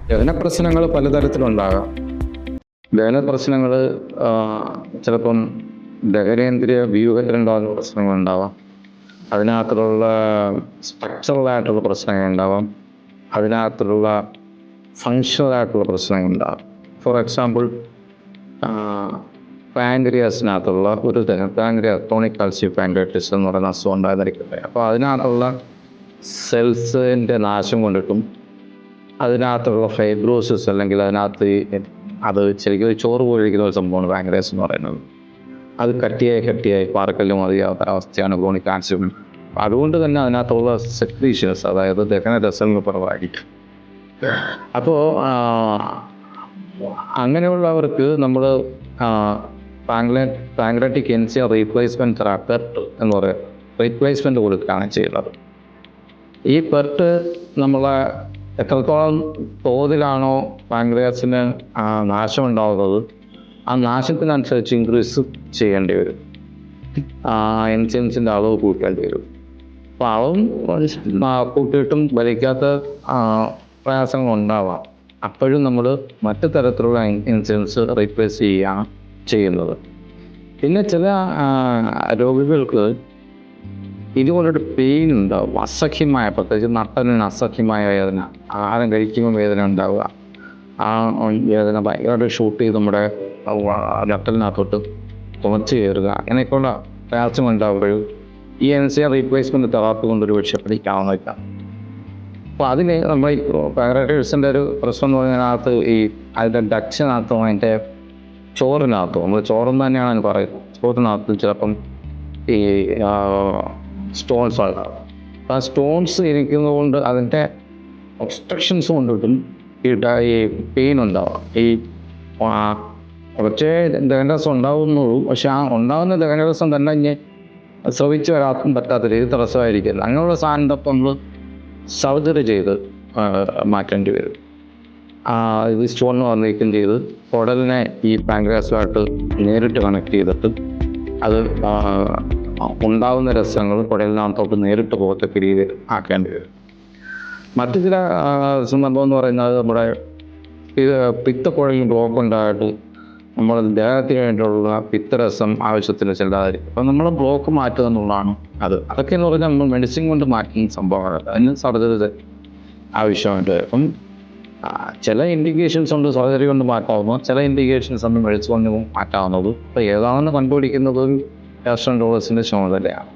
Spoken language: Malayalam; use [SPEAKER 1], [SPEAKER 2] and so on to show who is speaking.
[SPEAKER 1] ദഹന പ്രശ്നങ്ങൾ പലതരത്തിലുണ്ടാകാം. ദഹന പ്രശ്നങ്ങൾ ചിലപ്പം ദഹനേന്ദ്രിയ വ്യൂഹത്തിലുണ്ടാകുന്ന പ്രശ്നങ്ങളുണ്ടാവാം. അതിനകത്തുള്ള സ്ട്രക്ചറലായിട്ടുള്ള പ്രശ്നങ്ങളുണ്ടാവാം. അതിനകത്തുള്ള ഫങ്ഷണലായിട്ടുള്ള പ്രശ്നങ്ങളുണ്ടാകും. ഫോർ എക്സാമ്പിൾ, പാൻക്രിയാസിനകത്തുള്ള ഒരു ക്രോണിക് അൾസറേറ്റീവ് പാൻക്രിയാറ്റിസ് എന്ന് പറയുന്ന അസുഖം ഉണ്ടായിരിക്കട്ടെ. അപ്പോൾ അതിനകത്തുള്ള സെൽസിൻ്റെ നാശം കൊണ്ടിട്ടും അതിനകത്തുള്ള ഫൈബ്രോസിസ് അല്ലെങ്കിൽ അതിനകത്ത് അത് ശരിക്കും ചോറ് പോലിരിക്കുന്ന ഒരു സംഭവമാണ് പാൻക്രിയാസ് എന്ന് പറയുന്നത്. അത് കട്ടിയായി പാറക്കല്ല് മതിയാവാത്ത അവസ്ഥയാണ് ക്രോണിക് അൾസർ. അതുകൊണ്ട് തന്നെ അതിനകത്തുള്ള സെക്രീഷൻസ്, അതായത് ദഹനരസങ്ങൾ കുറവായിരിക്കും. അപ്പോൾ അങ്ങനെയുള്ളവർക്ക് നമ്മൾ പാൻക്രിയാറ്റിക് എൻസൈം റീപ്ലേസ്മെൻറ്റ് തെറാപ്പി എന്ന് പറയും, റീപ്ലേസ്മെൻറ്റ് കൊടുക്കുകയാണ് ചെയ്യുന്നത്. ഈ പെർട്ട് നമ്മളെ എത്രത്തോളം തോതിലാണോ പാൻക്രിയാസിന് നാശമുണ്ടാകുന്നത്, ആ നാശത്തിനനുസരിച്ച് ഇൻക്രീസ് ചെയ്യേണ്ടി വരും. എൻസൈംസിൻ്റെ അളവ് കൂട്ടേണ്ടി വരും. അപ്പോൾ അളവും കൂട്ടിയിട്ടും വലിക്കാത്ത പ്രയാസങ്ങൾ ഉണ്ടാവാം. അപ്പോഴും നമ്മൾ മറ്റു തരത്തിലുള്ള എൻസൈംസ് റീപ്ലേസ് ചെയ്യുകയാണ് ചെയ്യുന്നത്. പിന്നെ ചില രോഗികൾക്ക് ഇതുപോലൊരു പെയിൻ ഉണ്ടാവും, അസഹ്യമായ, പ്രത്യേകിച്ച് നട്ടലിന് അസഹ്യമായ വേദന, ആഹാരം കഴിക്കുമ്പോൾ വേദന ഉണ്ടാവുക, ആ വേദന ഭയങ്കരമായിട്ട് ഷൂട്ട് ചെയ്ത് നമ്മുടെ നട്ടലിനകത്തോട്ട് കുറച്ച് കയറുക, അങ്ങനെയൊക്കെയുള്ള പ്രയാസം ഉണ്ടാവുമ്പോഴും ഈ എൻസൈം റീപ്ലേസ്മെൻറ്റ് തെറാപ്പി കൊണ്ടൊരു പക്ഷേ പഠിക്കാവുന്നതില്ല. അപ്പോൾ അതിന് നമ്മൾ ഈ പാൻക്രിയാറ്റിസിൻ്റെ ഒരു പ്രശ്നം എന്ന് പറയുന്നതിനകത്ത് ഈ അതിൻ്റെ ഡക്ഷനകത്തും അതിൻ്റെ ചോറിനകത്തും, നമ്മൾ ചോറെന്ന് തന്നെയാണ് പറയുന്നത്, ചോറിനകത്ത് ചിലപ്പം ഈ സ്റ്റോൺസ് ഉണ്ടാകും. ആ സ്റ്റോൺസ് ഇരിക്കുന്നത് കൊണ്ട് അതിൻ്റെ ഒബ്സ്ട്രക്ഷൻസ് കൊണ്ടിട്ടും ഈ പെയിൻ ഉണ്ടാവാം. ഈ കുറച്ചേ ദഹനരസം ഉണ്ടാവുന്നുള്ളൂ, പക്ഷെ ആ ഉണ്ടാകുന്ന ദഹനരസം തന്നെ ഇനി ശ്രവിച്ച് വരാൻ പറ്റാത്ത രീതിയിൽ തടസ്സമായിരിക്കില്ല. അങ്ങനെയുള്ള സാധനത്തൊപ്പം നമ്മൾ സർജറി ചെയ്ത് മാറ്റേണ്ടി വരും. ഇത് സ്റ്റോൺ നീക്കം ചെയ്ത് കുടലിനെ ഈ പാൻക്രിയാസുമായിട്ട് നേരിട്ട് കണക്ട് ചെയ്തിട്ട് അത് ഉണ്ടാകുന്ന രസങ്ങൾ കുടലിനകത്തോട്ട് നേരിട്ട് പോകത്തക്ക രീതിയിൽ ആക്കേണ്ടി വരും. മറ്റു ചില സന്ദർഭം എന്ന് പറയുന്നത് നമ്മുടെ പിത്തക്കുഴലിൽ ബ്ലോക്ക് ഉണ്ടായിട്ട് നമ്മൾ ദേഹത്തിന് വേണ്ടിയുള്ള പിത്തരസം ആവശ്യത്തിന് ചെല്ലാതിരിക്കും. അപ്പം നമ്മൾ ബ്ലോക്ക് മാറ്റുക എന്നുള്ളതാണ് അതൊക്കെ എന്ന് പറഞ്ഞാൽ നമ്മൾ മെഡിസിൻ കൊണ്ട് മാറ്റുന്ന സംഭവമാണ്. അതിന് സർജറി ആവശ്യമായിട്ട് വരും. അപ്പം ചില ഇൻഡിക്കേഷൻസ് ഉണ്ട് സർജറി കൊണ്ട് മാറ്റാവുന്നത്, ചില ഇൻഡിക്കേഷൻസ് ഉണ്ട് മെഡിസിൻ കൊണ്ട് മാറ്റാവുന്നത്. അപ്പോൾ ഏതാണെന്ന് കണ്ടുപിടിക്കുന്നത് ഗ്യാസ്ട്രോഎൻട്രോളജിസ്റ്റിൻ്റെ ചുമതലയാണ്.